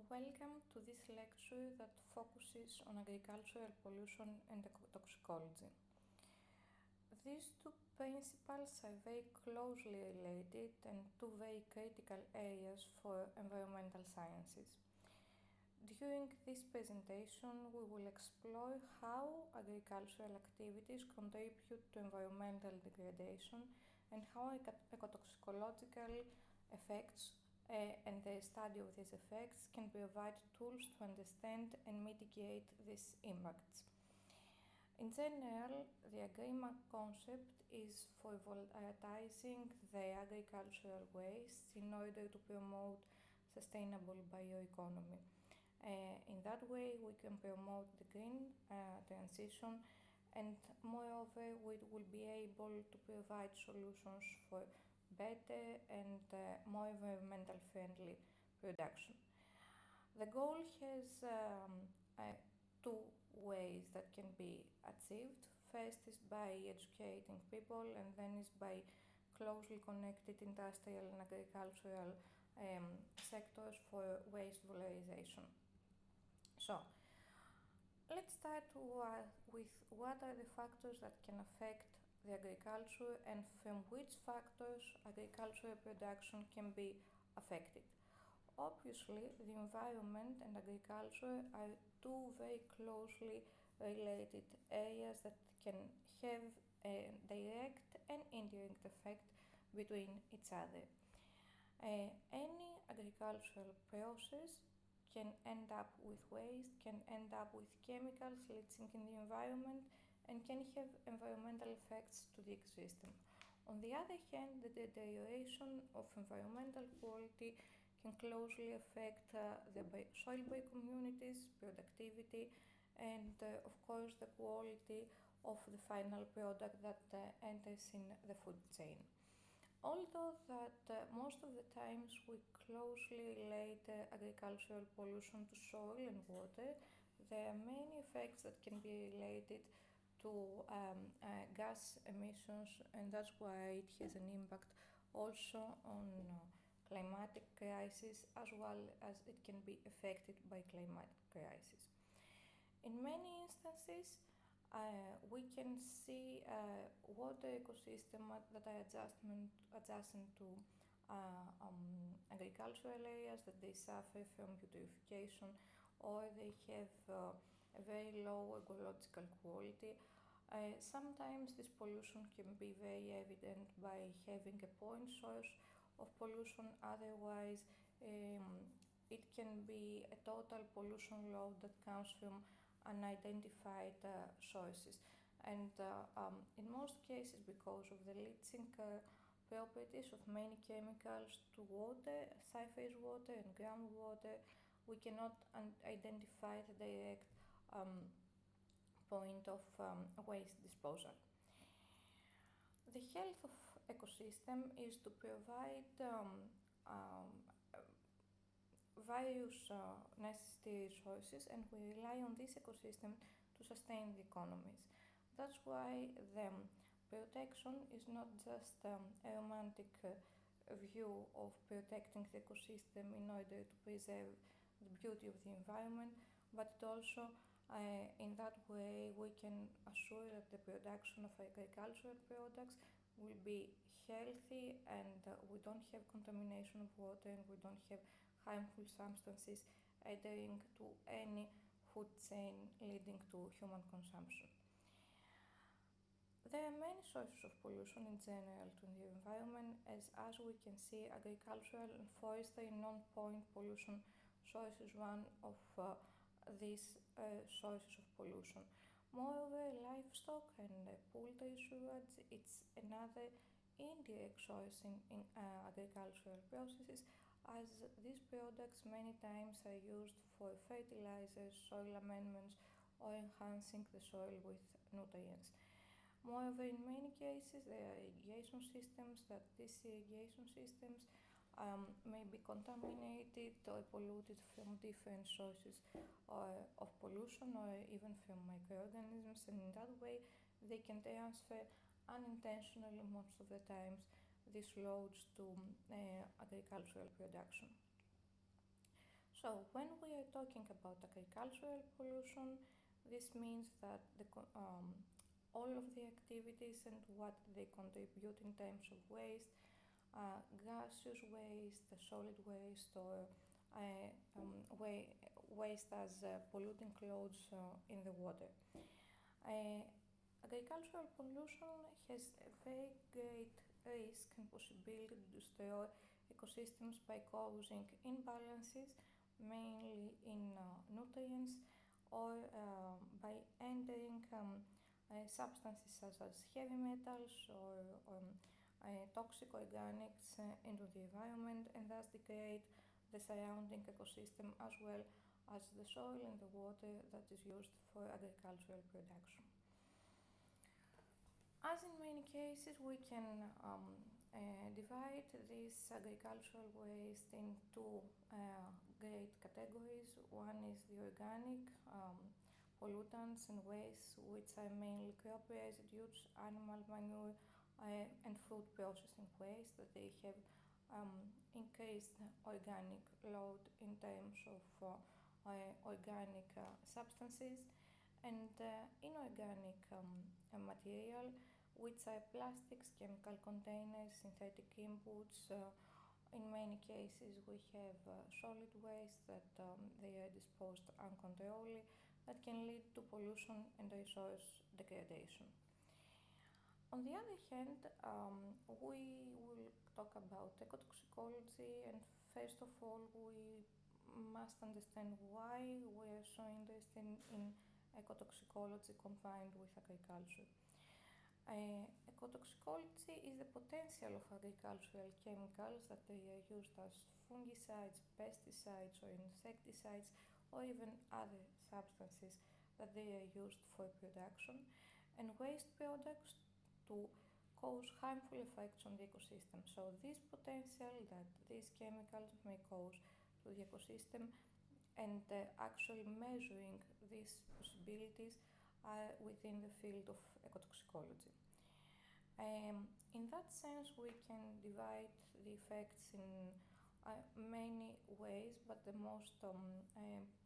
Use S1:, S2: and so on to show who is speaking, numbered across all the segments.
S1: Welcome to this lecture that focuses on agricultural pollution and ecotoxicology. These two principles are very closely related and two very critical areas for environmental sciences. During this presentation, we will explore how agricultural activities contribute to environmental degradation and how ecotoxicological effects and the study of these effects can provide tools to understand and mitigate these impacts. In general, the AGRIMA concept is for volatilizing the agricultural waste in order to promote sustainable bioeconomy. In that way, we can promote the green transition, and moreover, we will be able to provide solutions for better and more environmental friendly production. The goal has two ways that can be achieved. First is by educating people, and then is by closely connected industrial and agricultural sectors for waste valorization. So, let's start with what are the factors that can affect the agriculture and from which factors agricultural production can be affected. Obviously, the environment and agriculture are two very closely related areas that can have a direct and indirect effect between each other. Any agricultural process can end up with waste, can end up with chemicals leaching in the environment, and can have environmental effects to the ecosystem. On the other hand, the deterioration of environmental quality can closely affect the soil biocommunities, productivity, and of course the quality of the final product that enters in the food chain. Although that most of the times we closely relate agricultural pollution to soil and water, there are many effects that can be related to gas emissions, and that's why it has an impact also on climatic crisis, as well as it can be affected by climatic crisis. In many instances, we can see water ecosystems that are adjacent to agricultural areas, that they suffer from eutrophication, or they have a very low ecological quality. Sometimes this pollution can be very evident by having a point source of pollution. Otherwise, it can be a total pollution load that comes from unidentified sources, and in most cases, because of the leaching properties of many chemicals to water, surface water and groundwater, we cannot identify the direct point of waste disposal. The health of ecosystem is to provide various necessary resources, and we rely on this ecosystem to sustain the economies. That's why the protection is not just a romantic view of protecting the ecosystem in order to preserve the beauty of the environment, but also in that way we can assure that the production of agricultural products will be healthy, and we don't have contamination of water, and we don't have harmful substances adhering to any food chain leading to human consumption. There are many sources of pollution in general to the environment, as we can see, agricultural and forestry non-point pollution source is one of these sources of pollution. Moreover, livestock and poultry sewage, it's another indirect source in agricultural processes, as these products many times are used for fertilizers, soil amendments, or enhancing the soil with nutrients. Moreover, in many cases, there are irrigation systems these irrigation systems may be contaminated or polluted from different sources of pollution, or even from microorganisms, and in that way they can transfer unintentionally most of the times these loads to agricultural production. So, when we are talking about agricultural pollution, this means that all of the activities and what they contribute in terms of waste, gaseous waste, solid waste, or waste as polluting clouds in the water. Uh, Agricultural pollution has a very great risk and possibility to destroy ecosystems by causing imbalances, mainly in nutrients, or by entering substances such as heavy metals or toxic organics into the environment, and thus degrade the surrounding ecosystem as well as the soil and the water that is used for agricultural production. As in many cases, we can divide this agricultural waste into great categories. One is the organic pollutants and wastes, which are mainly crop residues, animal manure, and food processing waste, that they have increased organic load in terms of organic substances, and inorganic material, which are plastics, chemical containers, synthetic inputs. In many cases, we have solid waste that they are disposed uncontrollably, that can lead to pollution and resource degradation. On the other hand, we will talk about ecotoxicology, and first of all, we must understand why we are so interested in ecotoxicology combined with agriculture. Ecotoxicology is the potential of agricultural chemicals that they are used as fungicides, pesticides, or insecticides, or even other substances that they are used for production, and waste products to cause harmful effects on the ecosystem. So, this potential that these chemicals may cause to the ecosystem, and actually measuring these possibilities are within the field of ecotoxicology. In that sense, we can divide the effects in many ways, but the most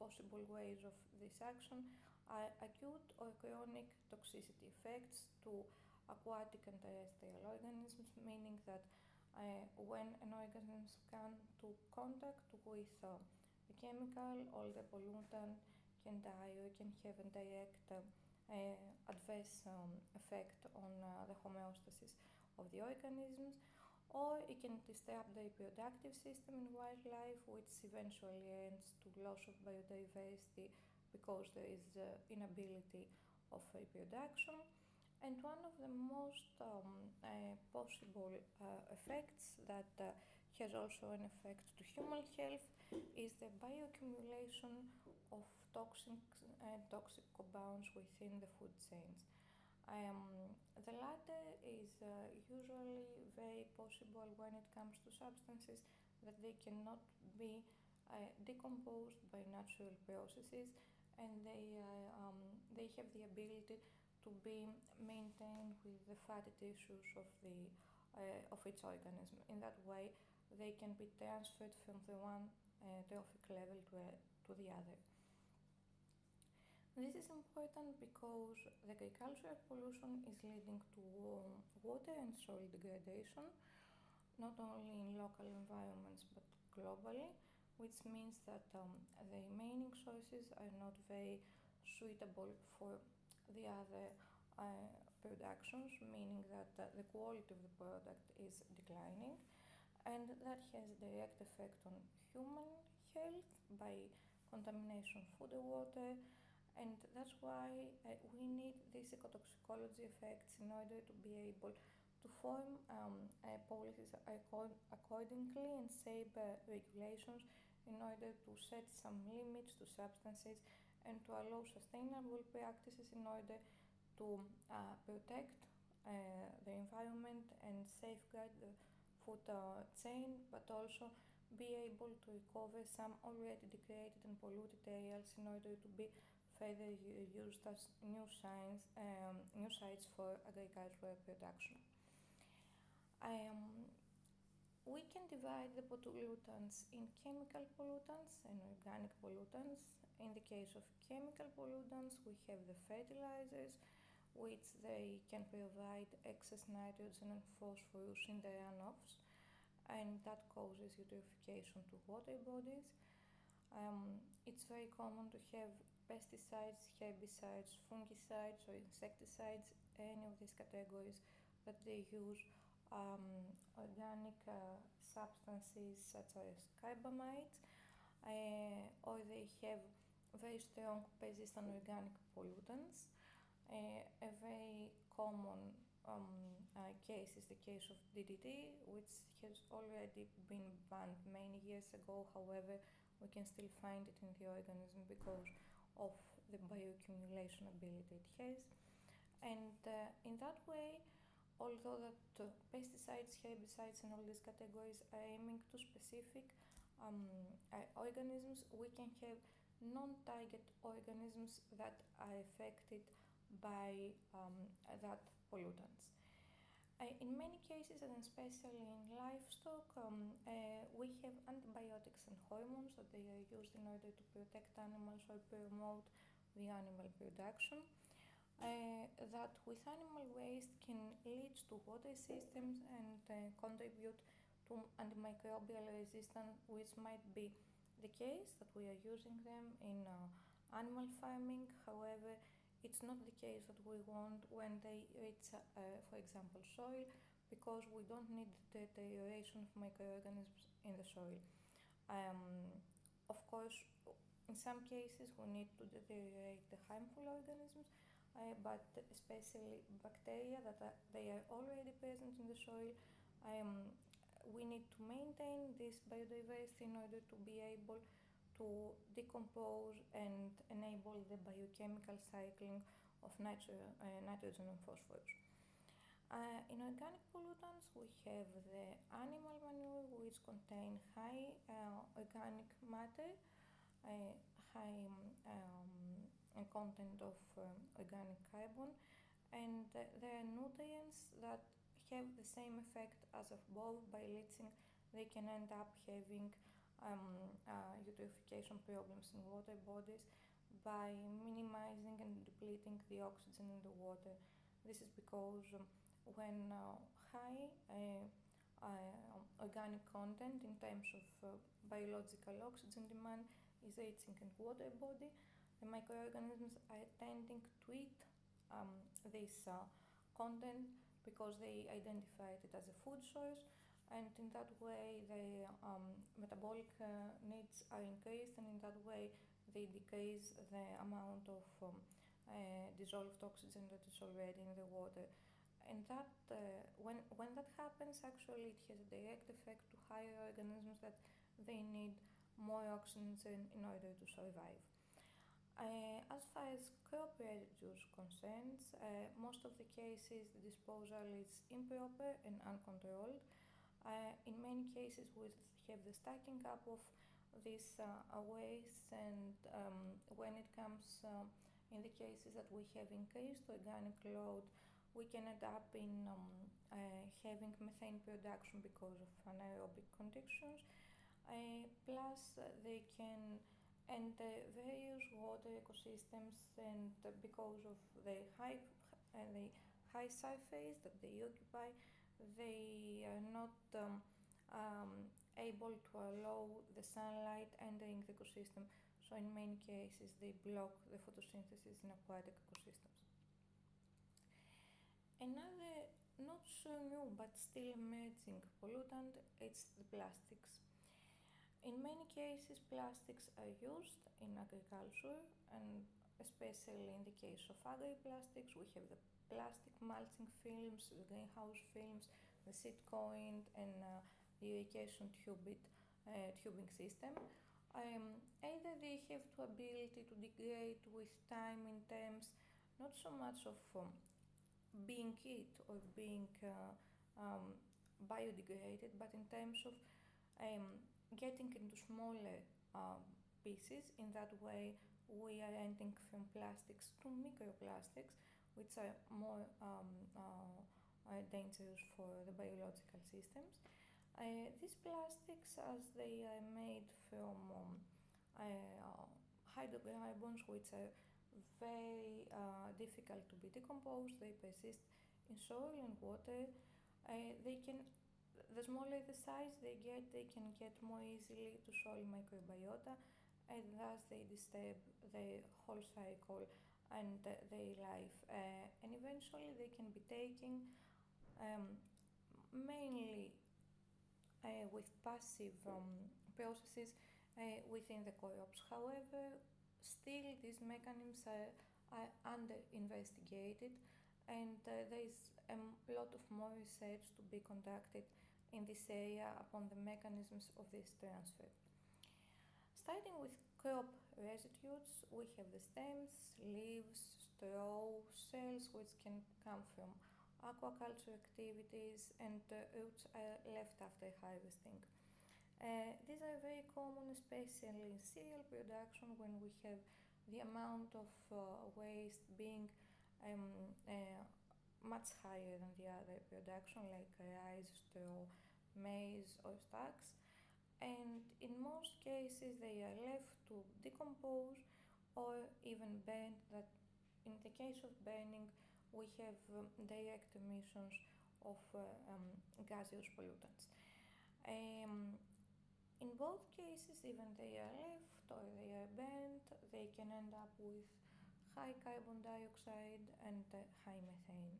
S1: possible ways of this action are acute or chronic toxicity effects to aquatic and terrestrial organisms, meaning that when an organism comes to contact with the chemical or the pollutant, can die or can have a direct adverse effect on the homeostasis of the organisms, or it can disrupt the reproductive system in wildlife, which eventually ends to loss of biodiversity because there is inability of reproduction. And one of the most possible effects that has also an effect to human health is the bioaccumulation of toxic compounds within the food chains. The latter is usually very possible when it comes to substances that they cannot be decomposed by natural processes, and they have the ability to be maintained with the fatty tissues of its organism. In that way, they can be transferred from the one trophic level to the other. This is important because the agricultural pollution is leading to water and soil degradation, not only in local environments but globally, which means that the remaining sources are not very suitable for the other productions, meaning that the quality of the product is declining, and that has a direct effect on human health by contamination of food and water. And that's why we need these ecotoxicology effects in order to be able to form policies accordingly and shape regulations in order to set some limits to substances and to allow sustainable practices in order to protect the environment and safeguard the food chain, but also be able to recover some already degraded and polluted areas in order to be further used as new sites for agricultural production. We can divide the pollutants in chemical pollutants and organic pollutants. In the case of chemical pollutants, we have the fertilizers, which they can provide excess nitrogen and phosphorus in the runoffs, and that causes eutrophication to water bodies. It's very common to have pesticides, herbicides, fungicides, or insecticides, any of these categories that they use organic substances such as carbamides, or they have very strong persistent organic pollutants. A very common case is the case of DDT, which has already been banned many years ago. However, we can still find it in the organism because of the bioaccumulation ability it has. And in that way, although that pesticides, herbicides, and all these categories are aiming to specific organisms, we can have non-target organisms that are affected by that pollutants. In many cases, and especially in livestock, we have antibiotics and hormones that they are used in order to protect animals or promote the animal production. That with animal waste can lead to water systems and contribute to antimicrobial resistance, which might be the case that we are using them in animal farming. However, it's not the case that we want when they reach, for example, soil, because we don't need the deterioration of microorganisms in the soil. Of course, in some cases we need to deteriorate the harmful organisms, but especially bacteria that they are already present in the soil. We need to maintain this biodiversity in order to be able to decompose and enable the biochemical cycling of nitrogen and phosphorus. In organic pollutants, we have the animal manure, which contain high organic matter, high content of organic carbon, and there are nutrients that have the same effect as of both. By leaching, they can end up having eutrophication problems in water bodies by minimizing and depleting the oxygen in the water. This is because when high organic content in terms of biological oxygen demand is reaching in water body, the microorganisms are tending to eat this content because they identified it as a food source, and in that way their metabolic needs are increased, and in that way they decrease the amount of dissolved oxygen that is already in the water. And that when that happens, actually it has a direct effect to higher organisms that they need more oxygen in order to survive. As far as crop residues concerns, most of the cases the disposal is improper and uncontrolled. In many cases we have the stacking up of these wastes, and when it comes in the cases that we have increased organic load, we can end up in having methane production because of anaerobic conditions. Plus they can enter various water ecosystems, and because of the high surface that they occupy, they are not able to allow the sunlight entering the ecosystem. So in many cases they block the photosynthesis in aquatic ecosystems. Another not so new but still emerging pollutant is the plastics. In many cases plastics are used in agriculture, and especially in the case of agri-plastics we have the plastic mulching films, the greenhouse films, the seed coin, and the irrigation tubing system. Either they have the ability to degrade with time in terms not so much of being hit or being biodegraded, but in terms of getting into smaller pieces. In that way we are ending from plastics to microplastics, which are more dangerous for the biological systems. These plastics, as they are made from hydrocarbons, which are very difficult to be decomposed, they persist in soil and water. They can, the smaller the size they can get more easily to soil microbiota, and thus they disturb the whole cycle and their life. And eventually they can be taken um, mainly with passive processes within the crops. However, still these mechanisms are under investigated, and there is a lot of more research to be conducted in this area upon the mechanisms of this transfer. Starting with crop residues, we have the stems, leaves, straw, cells which can come from aquaculture activities, and roots are left after harvesting. These are very common, especially in cereal production, when we have the amount of waste being um, uh, much higher than the other production, like rice, straw, maize, or stacks. And in most cases, they are left to decompose or even burned. That, in the case of burning, we have direct emissions of gaseous pollutants. Um, in both cases, even they are left or they are burnt, they can end up with high carbon dioxide and high methane.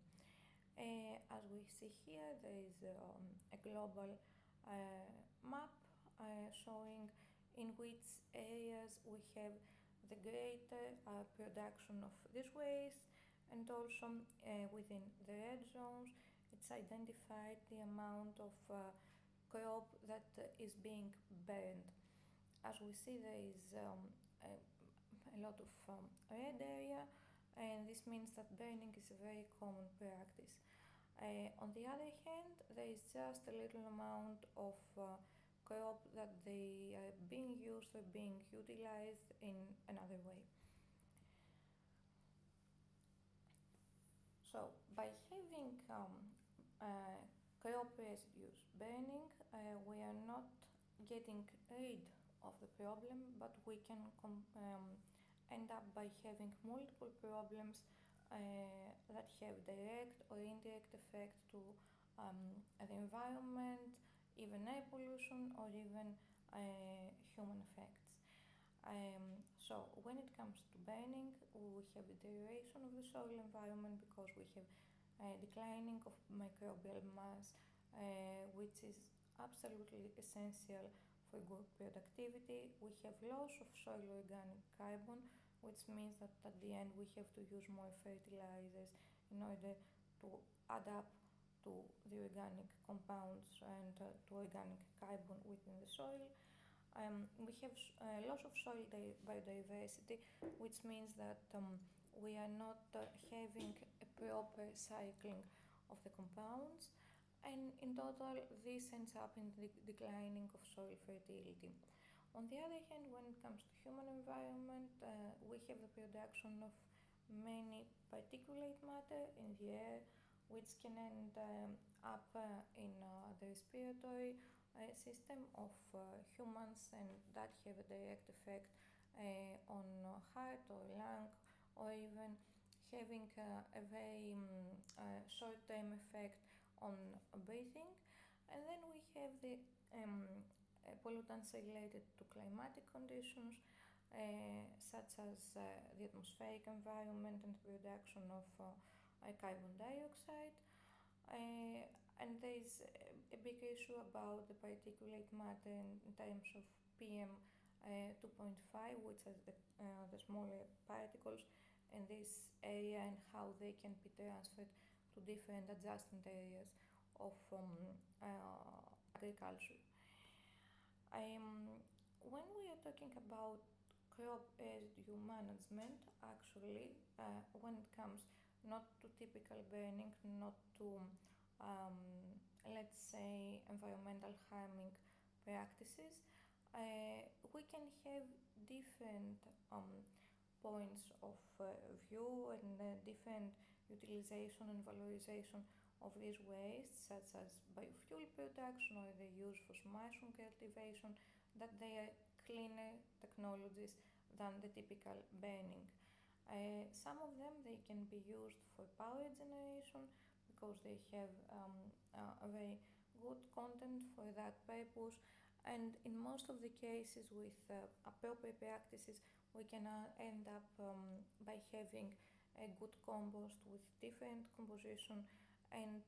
S1: As we see here, there is a global map showing in which areas we have the greater production of this waste, and also within the red zones it's identified the amount of crop that is being burned. As we see, there is a lot of red area, and this means that burning is a very common practice. On the other hand, there is just a little amount of crop that they are being used or being utilized in another way. So, by having crop residues burning, we are not getting rid of the problem, but we can end up by having multiple problems that have direct or indirect effect to the environment, even air pollution, or even human effects. So when it comes to burning, we have deterioration of the soil environment because we have declining of microbial mass, which is absolutely essential for good productivity. We have loss of soil organic carbon, which means that at the end we have to use more fertilizers in order to add up to the organic compounds and to organic carbon within the soil. We have loss of soil biodiversity, which means that we are not having a proper cycling of the compounds, and in total this ends up in the declining of soil fertility. On the other hand, when it comes to human environment, we have the production of many particulate matter in the air, which can end up in the respiratory system of humans, and that have a direct effect on heart or lung, or even having a very short-term effect on breathing. And then we have the pollutants related to climatic conditions, such as the atmospheric environment and production of carbon dioxide. And there is a big issue about the particulate matter in terms of PM 2.5, which is the smaller particles in this area, and how they can be transferred to different adjacent areas of agriculture. When we are talking about crop residue management, actually, when it comes not to typical burning, not to let's say environmental harming practices, we can have different points of view and different utilization and valorization of these wastes, such as biofuel production or the use for mushroom cultivation, that they are cleaner technologies than the typical burning. Some of them they can be used for power generation because they have a very good content for that purpose, and in most of the cases with appropriate practices we can end up by having a good compost with different composition, and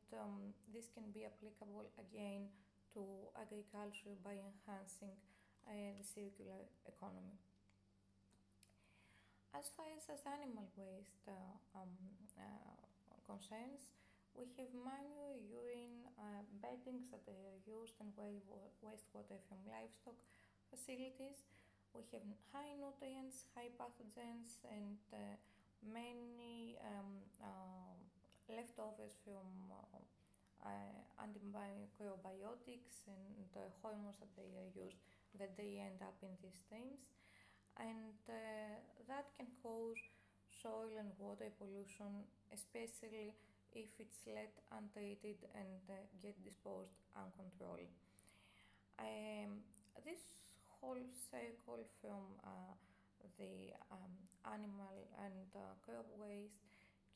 S1: this can be applicable again to agriculture by enhancing the circular economy. As far as animal waste concerns, we have manure, urine, beddings that are used and wastewater from livestock facilities. We have high nutrients, high pathogens, and many leftovers from antimicrobiotics and hormones that they are used, that they end up in these streams, and that can cause soil and water pollution, especially if it's left untreated and get disposed uncontrolled. This whole cycle from the animal and crop waste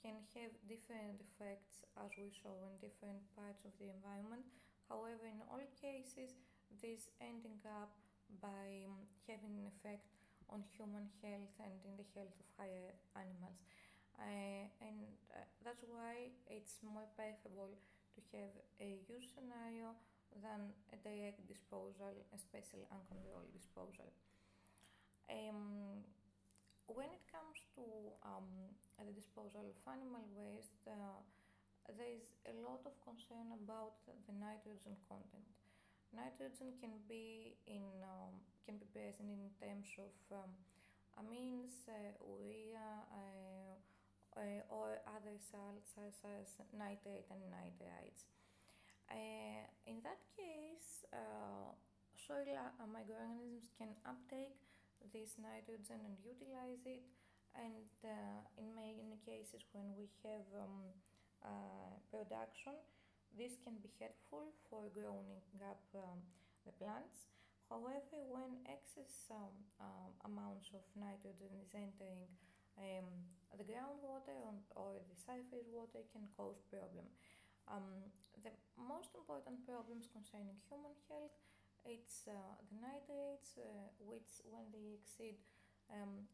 S1: can have different effects, as we saw in different parts of the environment. However, in all cases, this ending up by having an effect on human health and in the health of higher animals. And that's why it's more preferable to have a use scenario than a direct disposal, especially uncontrolled disposal. When it comes to the disposal of animal waste, there is a lot of concern about the nitrogen content. Nitrogen can be present in terms of amines, urea, or other salts such as nitrate and nitrites. In that case, soil microorganisms can uptake this nitrogen and utilize it, and in many cases when we have production, this can be helpful for growing up the plants. However, when excess amounts of nitrogen is entering the groundwater or the surface water, can cause problem. The most important problems concerning human health, it's the nitrates, which when they exceed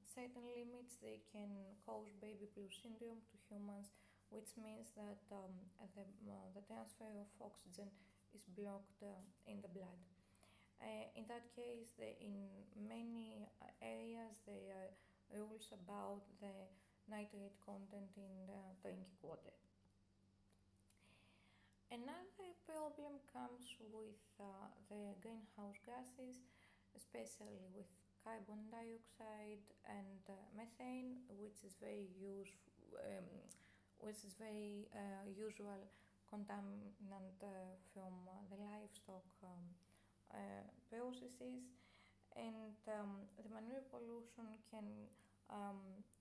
S1: certain limits, they can cause baby blue syndrome to humans, which means that the transfer of oxygen is blocked in the blood. In that case, in many areas, there are rules about the nitrate content in the drinking water. Another problem comes with the greenhouse gases, especially with carbon dioxide and methane, which is very usual contaminant from the livestock processes, and the manure pollution can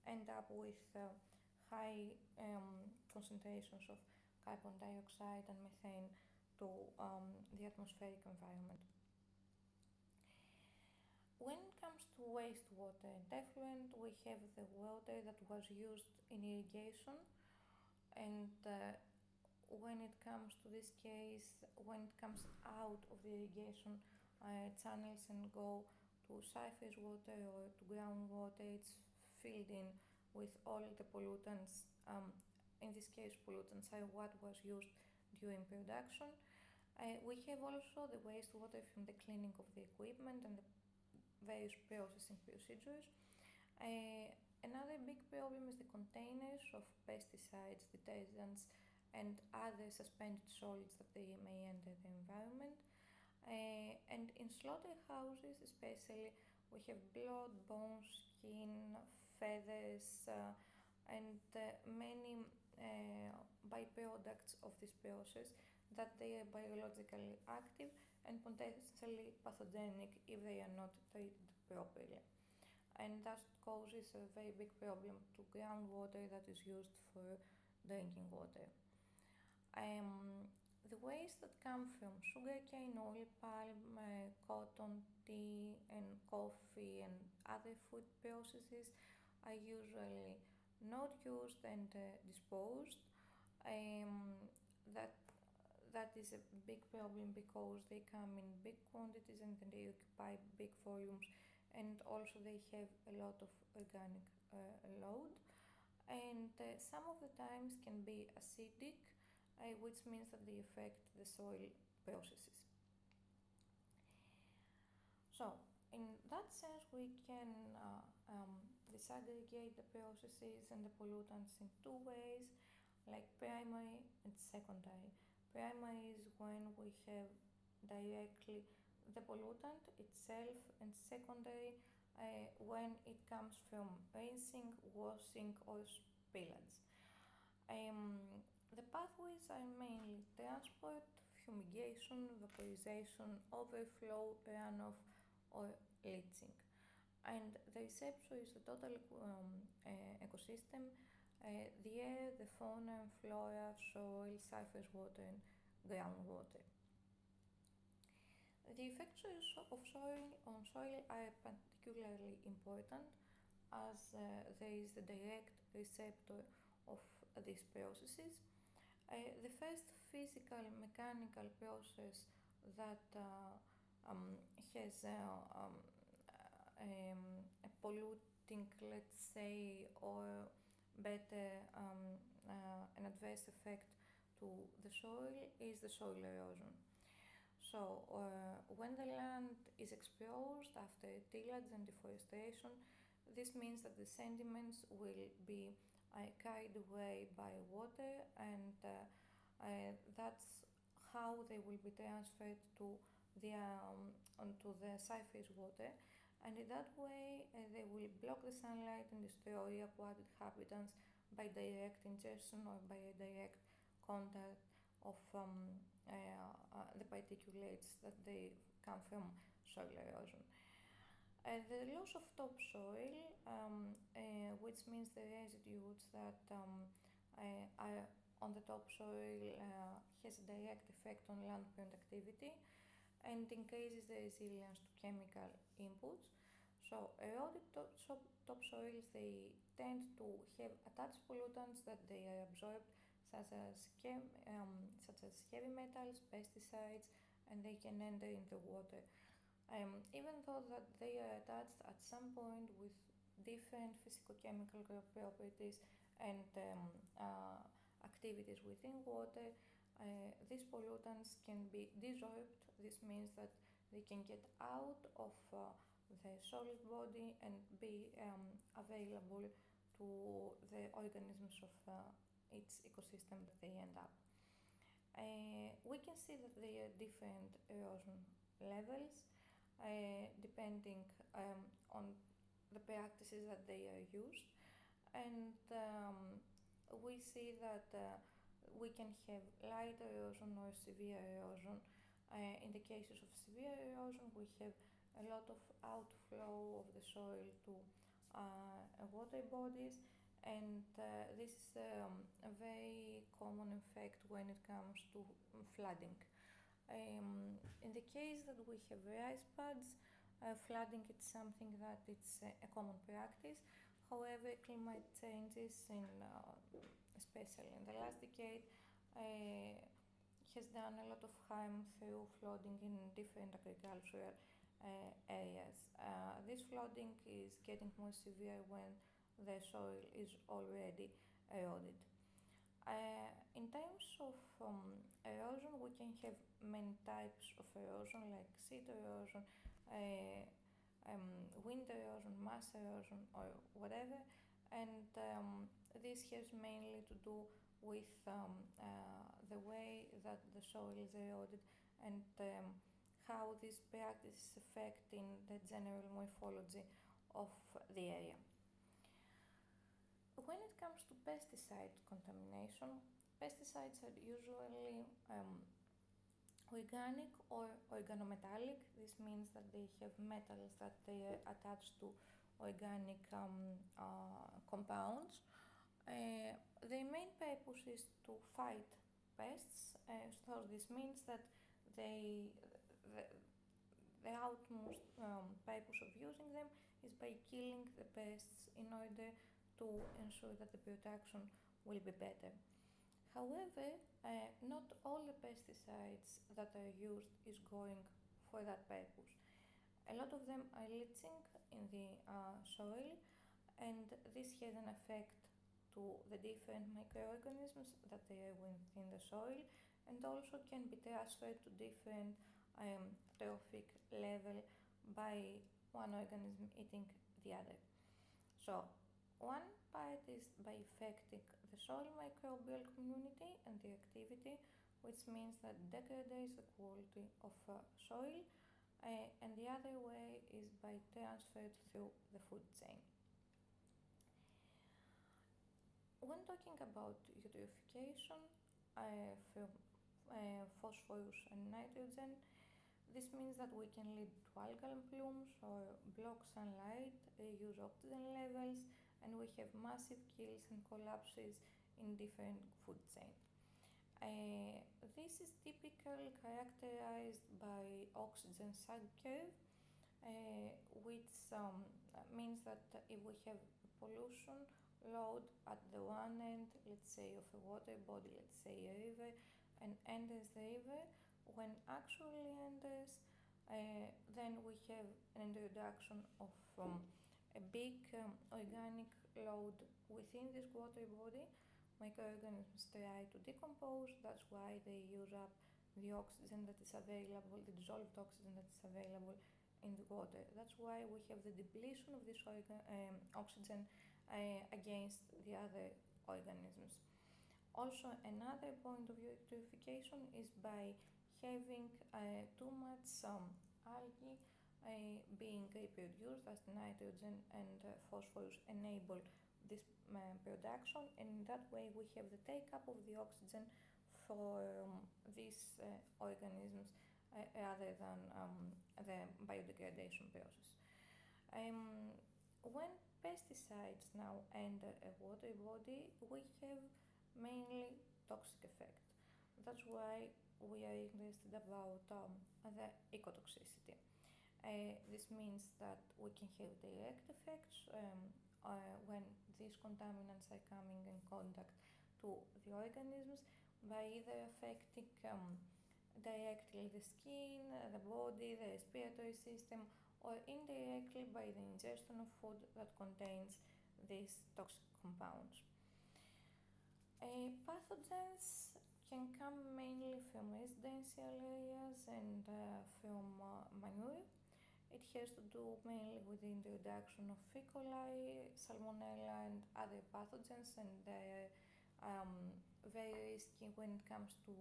S1: end up with high concentrations of carbon dioxide and methane to the atmospheric environment. When it comes to wastewater and effluent, we have the water that was used in irrigation, and when it comes to this case, when it comes out of the irrigation channels and go to surface water or to groundwater, it's filled in with all the pollutants. In this case, pollutants are what was used during production. We have also the wastewater from the cleaning of the equipment and the various processing procedures. Another big problem is the containers of pesticides, detergents, and other suspended solids that they may enter the environment. And in slaughterhouses, especially, we have blood, bones, skin, feathers, and many byproducts of this process that they are biologically active and potentially pathogenic if they are not treated properly. And that causes a very big problem to groundwater that is used for drinking water. The waste that come from sugarcane, oil palm, cotton, tea and coffee and other food processes are usually not used and disposed. Um, that that is a big problem because they come in big quantities and they occupy big volumes, and also they have a lot of organic load, and some of the times can be acidic, which means that they affect the soil processes. So in that sense we can disaggregate the processes and the pollutants in two ways, like primary and secondary. Primary is when we have directly the pollutant itself, and secondary when it comes from rinsing, washing or spillage. Um, the pathways are mainly transport, fumigation, vaporization, overflow, runoff or leaching. And the receptor is the total ecosystem, the air, the fauna and flora, soil, surface water and groundwater. The effects of soil on soil are particularly important as there is the direct receptor of these processes. The first physical mechanical process that has a polluting, let's say, or better an adverse effect to the soil is the soil erosion. So, when the land is exposed after tillage and deforestation, this means that the sediments will be carried away by water, and that's how they will be transferred to onto the surface water, and in that way they will block the sunlight and destroy aquatic habitats by direct ingestion or by a direct contact of the particulates that they come from soil erosion. The loss of topsoil, which means the residues that are on the topsoil, has a direct effect on land productivity and increases the resilience to chemical inputs. So eroded topsoils, they tend to have attached pollutants that they are absorbed, such as heavy metals, pesticides, and they can enter in the water. Even though that they are attached at some point with different physicochemical properties and activities within water, these pollutants can be dissolved. This means that they can get out of the solid body and be available to the organisms of its ecosystem that they end up. We can see that there are different erosion levels depending on the practices that they are used, and we see that we can have light erosion or severe erosion. In the cases of severe erosion, we have a lot of outflow of the soil to water bodies, and this is a very common effect when it comes to flooding. In the case that we have rice pads, flooding is something that it's a common practice. However, climate changes, especially in the last decade, has done a lot of harm through flooding in different agricultural areas. This flooding is getting more severe when the soil is already eroded. In terms of erosion, we can have many types of erosion, like seed erosion, wind erosion, mass erosion, or whatever, and this has mainly to do with the way that the soil is eroded and how these practices affect in the general morphology of the area. When it comes to pesticide contamination, pesticides are usually organic or organometallic. This means that they have metals that they are attached to organic compounds. Their main purpose is to fight pests. So this means that they, the, the utmost purpose of using them is by killing the pests in order to ensure that the production will be better. However, not all the pesticides that are used is going for that purpose. A lot of them are leaching in the soil, and this has an effect to the different microorganisms that are within the soil, and also can be transferred to different trophic level by one organism eating the other. So one part is by affecting the soil microbial community and the activity, which means that degrades the quality of soil, and the other way is by transfer through the food chain. When talking about eutrophication from phosphorus and nitrogen, this means that we can lead to algal blooms or block sunlight, reduce oxygen levels, and we have massive kills and collapses in different food chains. This is typically characterized by oxygen sag curve, which means that if we have pollution load at the one end, let's say of a water body, let's say a river, and enters the river, when actually enters, then we have an introduction of a big organic load within this water body. Microorganisms try to decompose, that's why they use up the oxygen that is available, the dissolved oxygen that is available in the water. That's why we have the depletion of this oxygen against the other organisms. Also, another point of eutrophication is by having too much algae being reproduced, as nitrogen and phosphorus enable this production, and in that way we have the take-up of the oxygen from these organisms rather than the biodegradation process. When pesticides now enter a water body, we have mainly toxic effect. That's why we are interested about the ecotoxicity. This means that we can have direct effects when these contaminants are coming in contact to the organisms by either affecting directly the skin, the body, the respiratory system, or indirectly by the ingestion of food that contains these toxic compounds. Pathogens can come mainly from residential areas and from manure. It has to do mainly with the introduction of E. coli, Salmonella, and other pathogens, and they are very risky when it comes to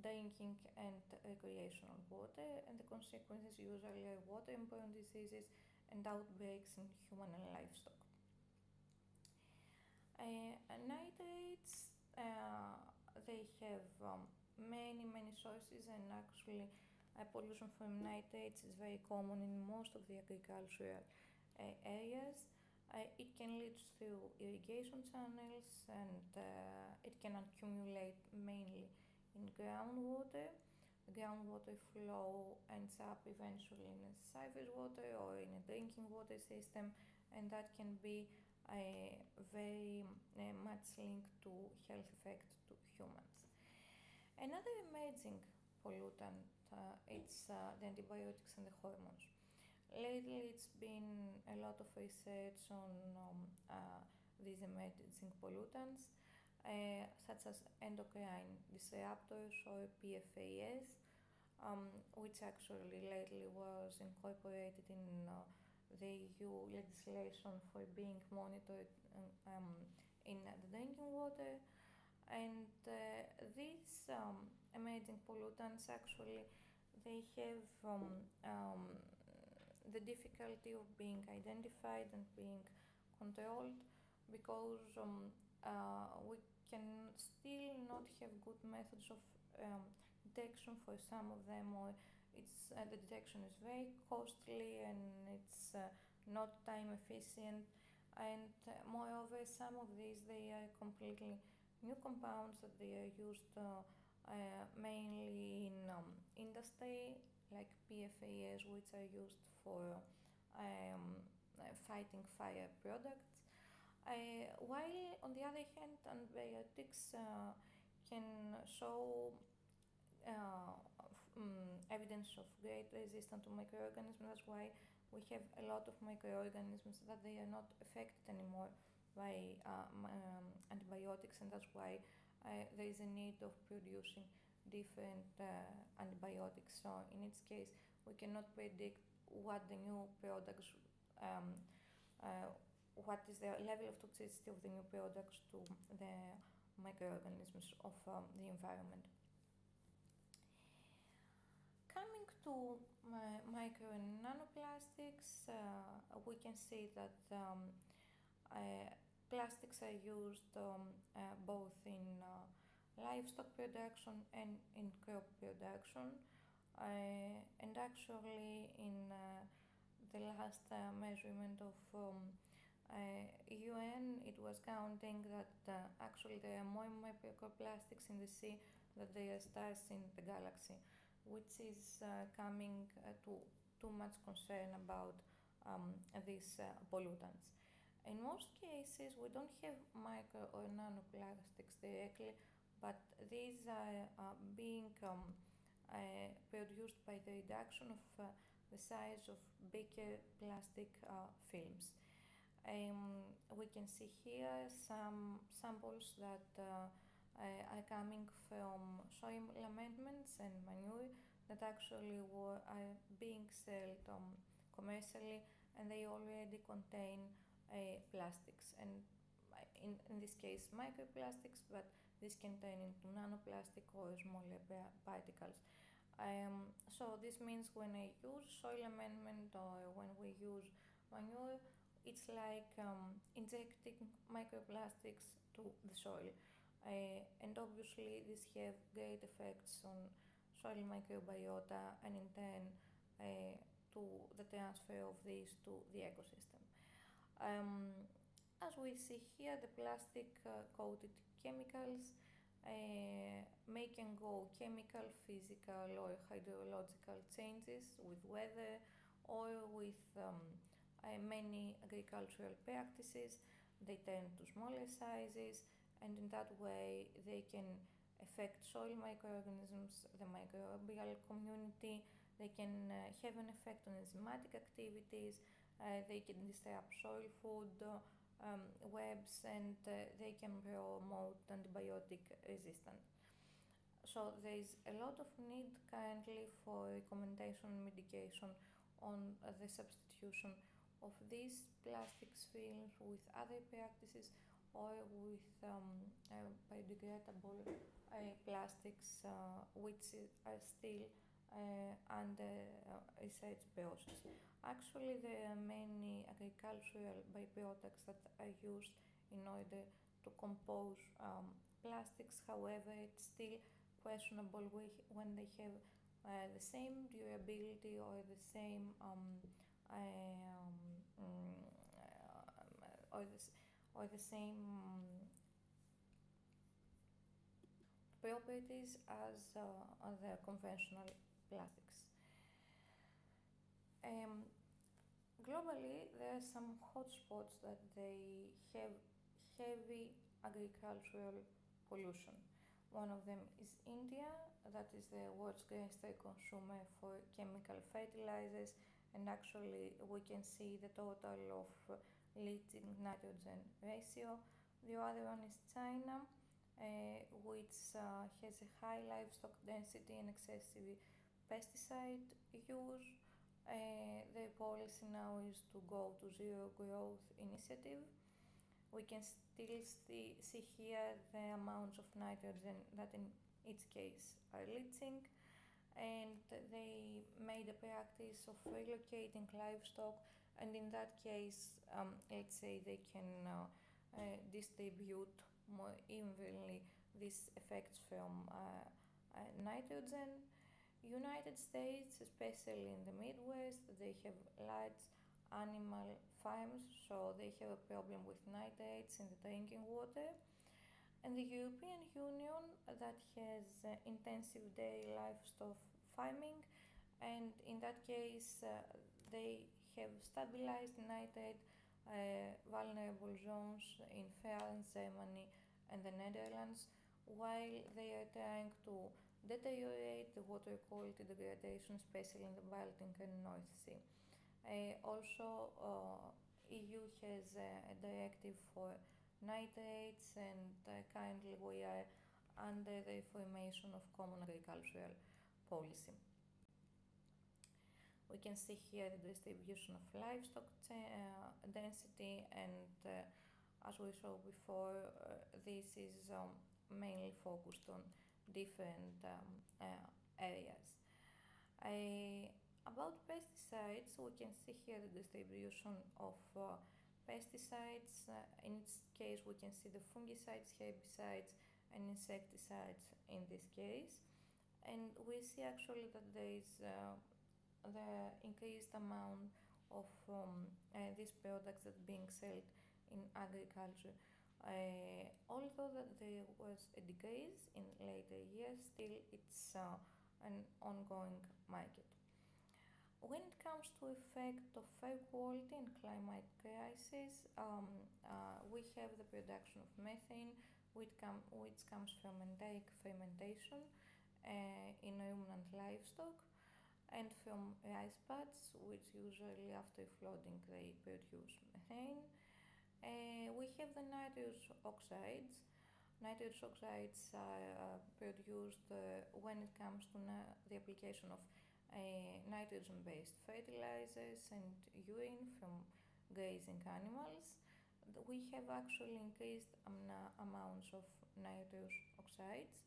S1: drinking and recreational water, and the consequences usually are waterborne diseases and outbreaks in human and livestock. Nitrates, they have many sources, and actually pollution from nitrates is very common in most of the agricultural areas. It can lead through irrigation channels, and it can accumulate mainly in groundwater. The groundwater flow ends up eventually in a sewage water or in a drinking water system, and that can be very much linked to health effects to humans. Another emerging pollutant it's the antibiotics and the hormones. Lately, it's been a lot of research on these emerging pollutants, such as endocrine disruptors or PFAS, which actually lately was incorporated in the EU legislation for being monitored in the drinking water. And these emerging pollutants actually they have the difficulty of being identified and being controlled because we can still not have good methods of detection for some of them, or it's the detection is very costly and it's not time efficient, and moreover some of these they are completely new compounds that they are used mainly in industry, like PFAS, which are used for fighting fire products. While on the other hand, antibiotics can show evidence of great resistance to microorganisms. That's why we have a lot of microorganisms that they are not affected anymore by antibiotics, and that's why there is a need of producing different antibiotics. So in its case, we cannot predict what the new products, um, uh, what is the level of toxicity of the new products to the microorganisms of the environment. Coming to micro and nanoplastics, we can see that plastics are used both in livestock production and in crop production. And actually, in the last measurement of UN, it was counting that actually there are more microplastics in the sea than there are stars in the galaxy, which is coming to too much concern about these pollutants. In most cases, we don't have micro or nanoplastics directly, but these are being produced by the reduction of the size of bigger plastic films. We can see here some samples that are coming from soil amendments and manure that actually are being sold commercially, and they already contain plastics, and in this case microplastics, but this can turn into nanoplastic or smaller particles. So this means when I use soil amendment or when we use manure, it's like injecting microplastics to the soil. And obviously this have great effects on soil microbiota and in turn to the transfer of these to the ecosystem. Um, as we see here, the plastic coated chemicals may can go chemical, physical or hydrological changes with weather or with many agricultural practices. They turn to smaller sizes, and in that way they can affect soil microorganisms, the microbial community. They can have an effect on enzymatic activities. They can disrupt soil food webs, and they can promote antibiotic resistance. So there is a lot of need currently for recommendation and mitigation on the substitution of these plastics films with other practices or with biodegradable plastics which are still under research process. Actually, there are many agricultural byproducts that are used in order to compose plastics. However, it's still questionable when they have the same durability or the same or the same properties as the conventional plastics. Um, Globally, there are some hotspots that they have heavy agricultural pollution. One of them is India, that is the world's greatest consumer for chemical fertilizers, and actually we can see the total of leaching nitrogen ratio. The other one is China, which has a high livestock density and excessive pesticide use. Their policy now is to go to zero growth initiative. We can still see here the amounts of nitrogen that in each case are leaching, and they made a practice of relocating livestock, and in that case let's say they can distribute more evenly these effects from nitrogen. United States, especially in the Midwest, they have large animal farms, so they have a problem with nitrates in the drinking water. And the European Union that has intensive dairy livestock farming, and in that case they have stabilized nitrate vulnerable zones in France, Germany and the Netherlands, while they are trying to deteriorate the water quality degradation, especially in the Baltic and North Sea. Also, EU has a directive for nitrates, and currently we are under the formation of common agricultural policy. We can see here the distribution of livestock density, and as we saw before, this is mainly focused on different areas. About pesticides, we can see here the distribution of pesticides. In this case, we can see the fungicides, herbicides, and insecticides in this case. And we see actually that there is the increased amount of these products that are being sold in agriculture. Although that there was a decrease in later years, still it's an ongoing market. When it comes to effect of air quality and climate crisis, we have the production of methane, which comes from enteric fermentation in ruminant livestock, and from rice pods, which usually after flooding they produce methane. We have the nitrous oxides. Nitrous oxides are produced when it comes to the application of nitrogen-based fertilizers and urine from grazing animals. We have actually increased amounts of nitrous oxides,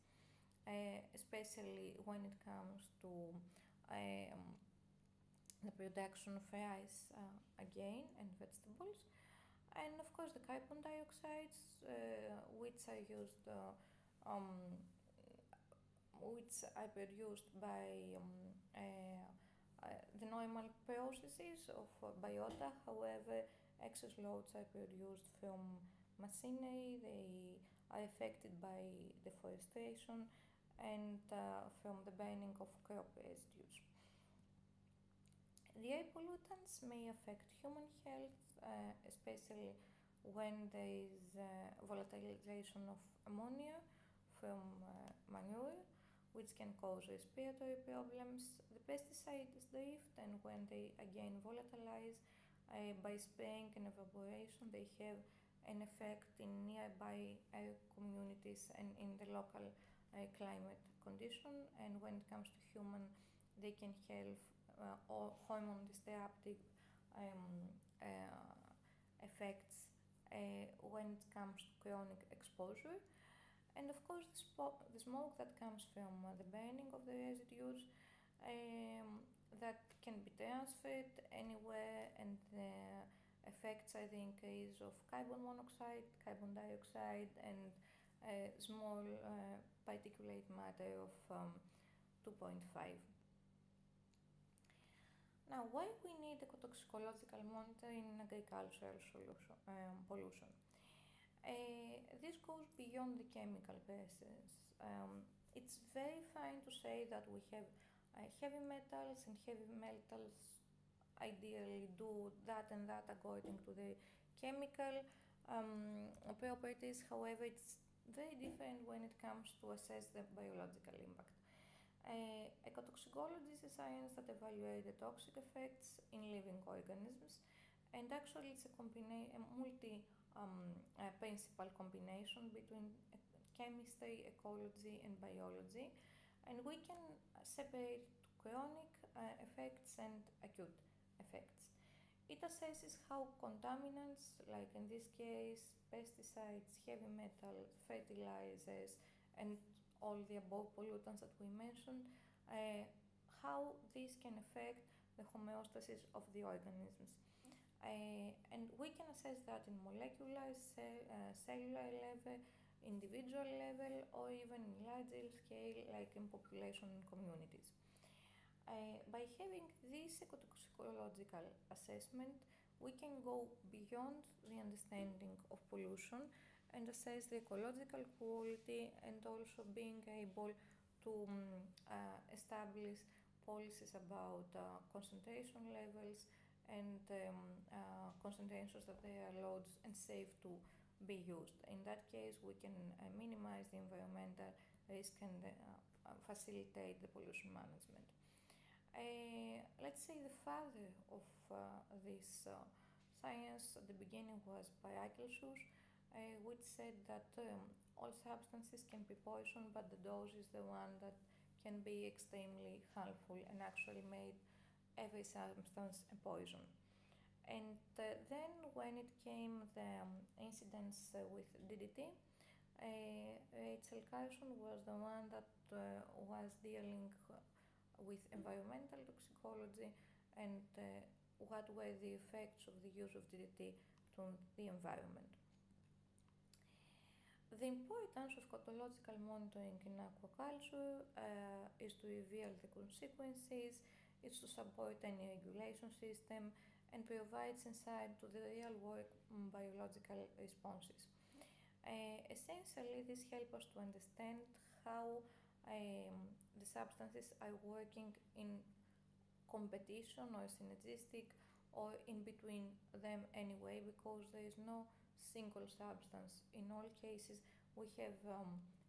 S1: especially when it comes to the production of rice again and vegetables. And of course the carbon dioxides, which are used which are produced by the normal processes of biota. However, excess loads are produced from machinery, they are affected by deforestation and from the burning of crop residues. The air pollutants may affect human health, especially when there is volatilization of ammonia from manure, which can cause respiratory problems. The pesticides drift, and when they again volatilize by spraying and evaporation, they have an effect in nearby air communities and in the local climate condition. And when it comes to human, they can have hormone disruptive effects when it comes to chronic exposure. And of course the smoke that comes from the burning of the residues that can be transferred anywhere, and the effects are the increase of carbon monoxide, carbon dioxide, and small particulate matter of 2.5. Now, why we need ecotoxicological monitoring in agricultural pollution? This goes beyond the chemical presence. It's very fine to say that we have heavy metals, and heavy metals ideally do that and that according to the chemical properties. However, it's very different when it comes to assess the biological impact. Ecotoxicology is a science that evaluates the toxic effects in living organisms, and actually it's a multi-principal combination between chemistry, ecology and biology, and we can separate chronic effects and acute effects. It assesses how contaminants, like in this case pesticides, heavy metals, fertilizers, and all the above pollutants that we mentioned, how these can affect the homeostasis of the organisms. And we can assess that in molecular, cellular level, individual level, or even in larger scale, like in population and communities. By having this ecotoxicological assessment, we can go beyond the understanding of pollution and assess the ecological quality, and also being able to establish policies about concentration levels and concentrations that they are allowed and safe to be used. In that case, we can minimize the environmental risk and facilitate the pollution management. Let's say the father of this science at the beginning was by Agriculture, which said that all substances can be poison, but the dose is the one that can be extremely harmful and actually made every substance a poison. And then when it came the incidents with DDT, Rachel Carson was the one that was dealing with environmental toxicology and what were the effects of the use of DDT to the environment. The importance of ecological monitoring in aquaculture is to reveal the consequences, is to support any regulation system, and provides insight to the real-world biological responses. Essentially, this helps us to understand how the substances are working in competition or synergistic or in between them anyway, because there is no single substance. In all cases, we have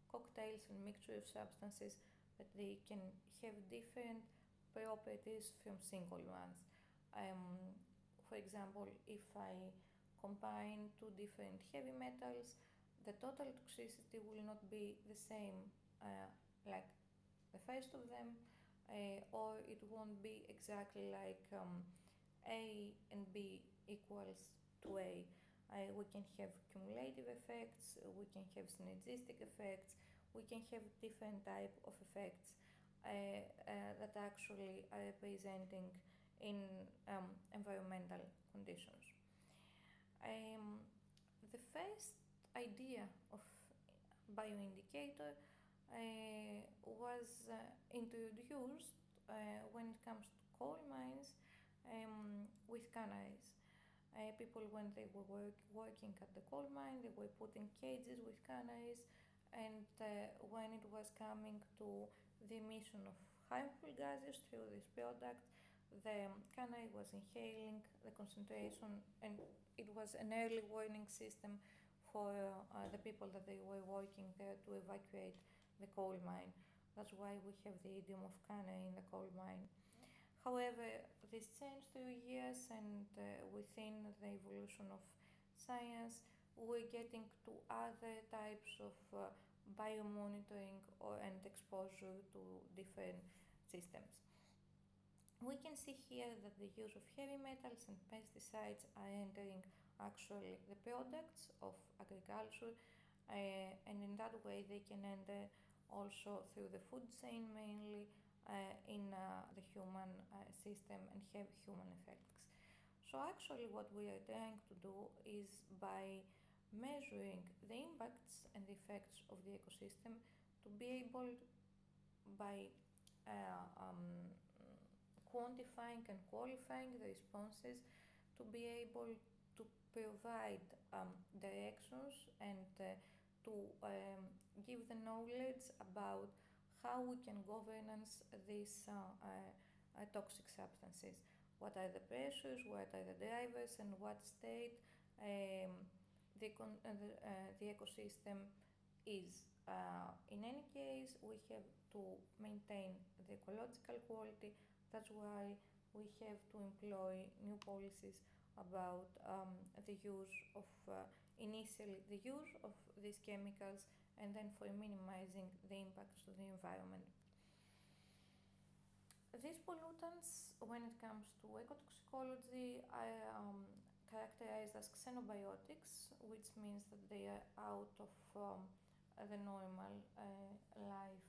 S1: cocktails and mixture of substances, but they can have different properties from single ones. For example, if I combine two different heavy metals, the total toxicity will not be the same like the first of them, or it won't be exactly like A and B equals to A. We can have cumulative effects, we can have synergistic effects, we can have different type of effects that actually are representing in environmental conditions. The first idea of bioindicator was introduced when it comes to coal mines with canaries. People, when they were working at the coal mine, they were putting cages with canaries, and when it was coming to the emission of harmful gases through this product, the canary was inhaling the concentration, and it was an early warning system for the people that they were working there to evacuate the coal mine. That's why we have the idiom of canary in the coal mine. However, this changed through years, and within the evolution of science, we're getting to other types of biomonitoring and exposure to different systems. We can see here that the use of heavy metals and pesticides are entering actually the products of agriculture, and in that way they can enter also through the food chain mainly in the human system and have human effects. So actually what we are trying to do is, by measuring the impacts and the effects of the ecosystem, to be able, by quantifying and qualifying the responses, to be able to provide directions and to give the knowledge about how we can governance these toxic substances. What are the pressures, what are the drivers, and what state the ecosystem is. In any case, we have to maintain the ecological quality. That's why we have to employ new policies about the use of, initially the use of these chemicals, and then for minimizing the impacts to the environment. These pollutants, when it comes to ecotoxicology, are characterized as xenobiotics, which means that they are out of the normal life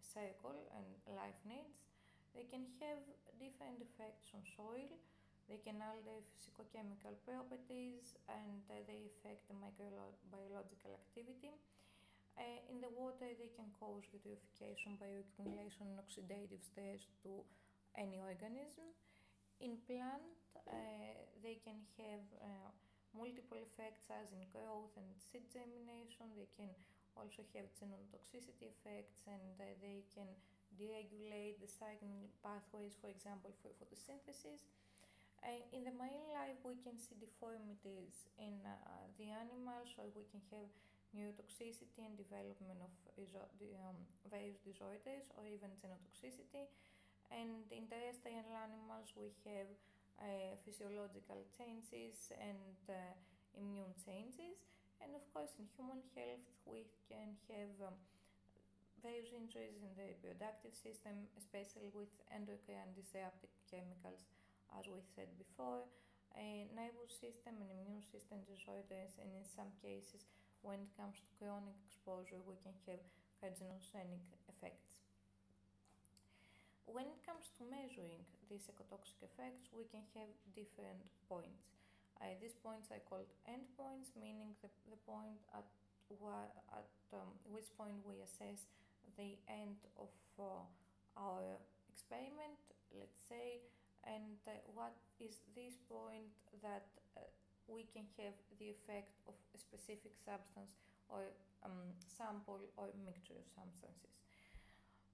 S1: cycle and life needs. They can have different effects on soil. They can alter physicochemical properties, and they affect the microbiological activity. In the water, they can cause eutrophication, bioaccumulation, and oxidative stress to any organism. In plant, they can have multiple effects as in growth and seed germination. They can also have genotoxicity effects, and they can deregulate the cycling pathways, for example, for photosynthesis. In the marine life, we can see deformities in the animals, so we can have neurotoxicity and development of various disorders or even genotoxicity. And in terrestrial animals, we have physiological changes and immune changes. And of course, in human health, we can have various injuries in the reproductive system, especially with endocrine disrupting chemicals, as we said before, nervous system and immune system disorders, and in some cases, when it comes to chronic exposure, we can have carcinogenic effects. When it comes to measuring these ecotoxic effects, we can have different points. These points are called endpoints, meaning the point at which point we assess the end of our experiment, let's say, and what is this point that we can have the effect of a specific substance or sample or mixture of substances.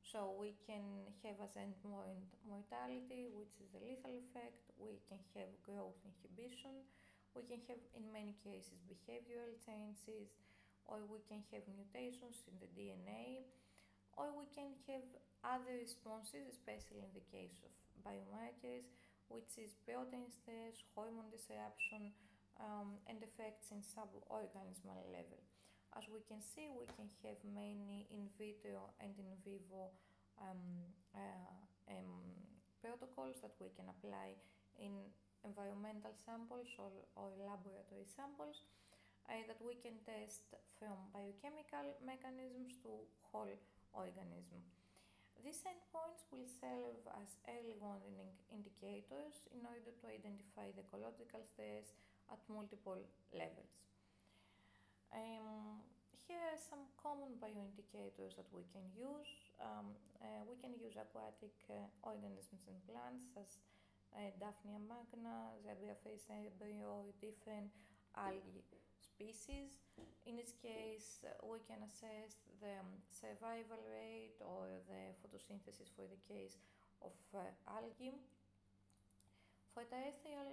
S1: So we can have as endpoint mortality, which is the lethal effect. We can have growth inhibition. We can have, in many cases, behavioral changes, or we can have mutations in the DNA, or we can have other responses, especially in the case of biomarkers, which is protein stress, hormone disruption, and effects in sub-organismal level. As we can see, we can have many in vitro and in vivo protocols that we can apply in environmental samples or laboratory samples that we can test from biochemical mechanisms to whole organism. These endpoints will serve as early warning indicators in order to identify the ecological stress at multiple levels. Here are some common bioindicators that we can use. We can use aquatic organisms and plants as Daphnia magna, zebrafish embryo, different algae species. In this case, we can assess the survival rate or the photosynthesis for the case of algae. For terrestrial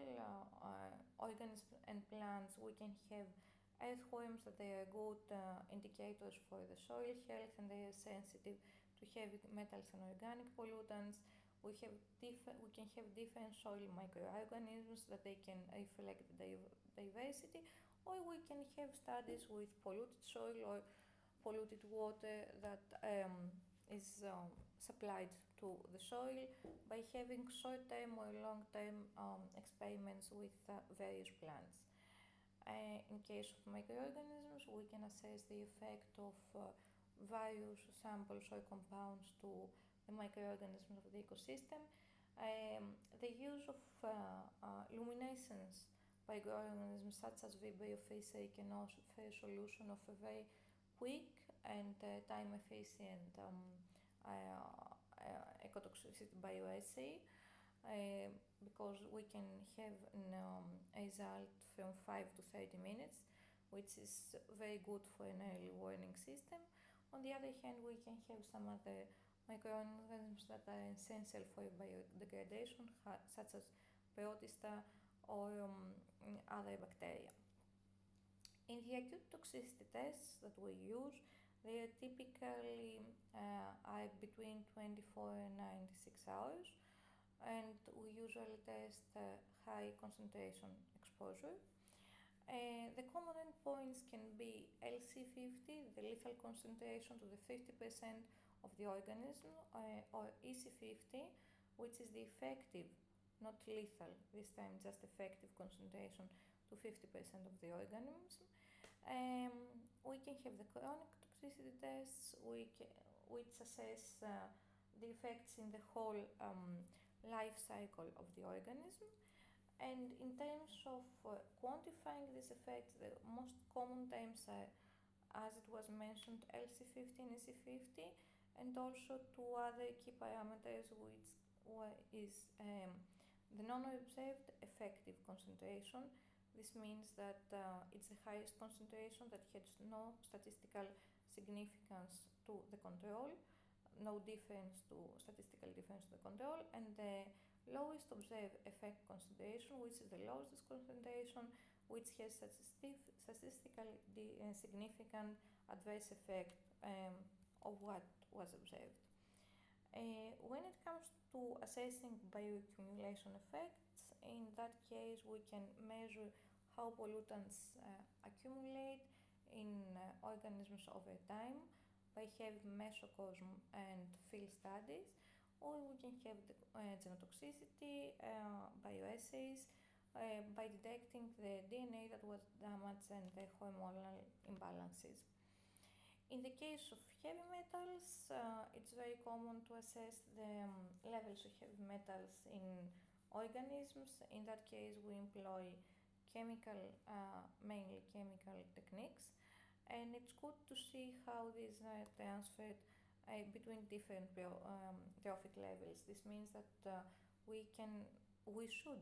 S1: organisms and plants, we can have earthworms that they are good indicators for the soil health, and they are sensitive to heavy metals and organic pollutants. We can have different soil microorganisms that they can reflect the diversity, or we can have studies with polluted soil or polluted water that is supplied to the soil by having short-term or long-term experiments with various plants. In case of microorganisms, we can assess the effect of various samples or compounds to the microorganisms of the ecosystem. The use of luminescence microorganisms such as Vibrio fissae can also offer a solution of a very quick and time-efficient ecotoxicity bioassay, because we can have a result from 5 to 30 minutes, which is very good for an early warning system. On the other hand, we can have some other microorganisms that are essential for biodegradation, such as Protista or other bacteria. In the acute toxicity tests that we use, they are typically are between 24 and 96 hours, and we usually test high concentration exposure. The common endpoints can be LC50, the lethal concentration to the 50% of the organism, or EC50, which is the effective, not lethal, this time just effective concentration to 50% of the organism. We can have the chronic toxicity tests, which assess the effects in the whole life cycle of the organism. And in terms of quantifying these effects, the most common terms are, as it was mentioned, LC50 and EC50, and also two other key parameters, which is the non-observed effective concentration, This means that it's the highest concentration that has no statistical significance to the control, no difference to statistical difference to the control, and the lowest observed effect concentration, which is the lowest concentration, which has statistically significant adverse effect of what was observed. When it comes to assessing bioaccumulation effects, in that case we can measure how pollutants accumulate in organisms over time by having mesocosm and field studies, or we can have the genotoxicity bioassays by detecting the DNA that was damaged and the hormonal imbalances. In the case of heavy metals, it's very common to assess the levels of heavy metals in organisms. In that case, we employ mainly chemical techniques, and it's good to see how these are transferred between different trophic levels. This means that we should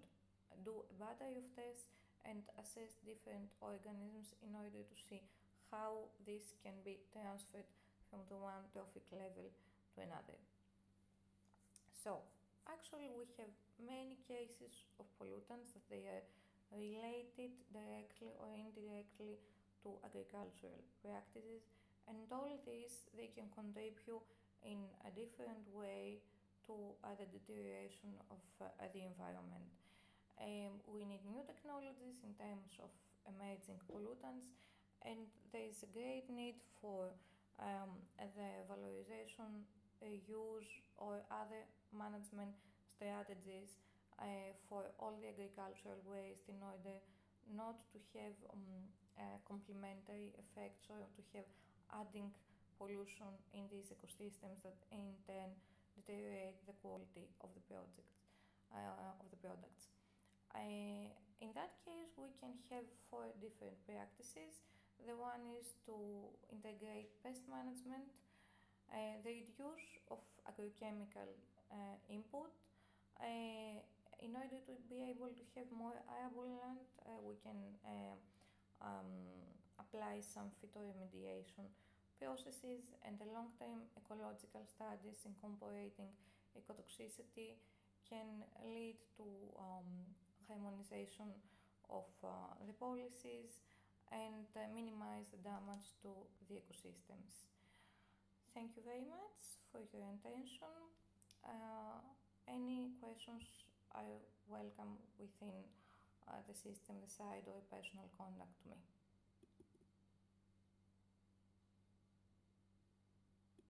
S1: do a battery of tests and assess different organisms in order to see how this can be transferred from the one trophic level to another. So, actually we have many cases of pollutants that they are related directly or indirectly to agricultural practices, and all these they can contribute in a different way to the deterioration of the environment. We need new technologies in terms of emerging pollutants, and there is a great need for the valorization, use, or other management strategies for all the agricultural waste in order not to have complementary effects or to have adding pollution in these ecosystems that in turn deteriorate the quality of the products. In that case, we can have 4 different practices. The one is to integrate pest management, the use of agrochemical input. In order to be able to have more arable land, we can apply some phytoremediation processes, and the long-term ecological studies incorporating ecotoxicity can lead to harmonization of the policies and minimize the damage to the ecosystems. Thank you very much for your attention. Any questions are welcome within the system, the site, or personal contact to me.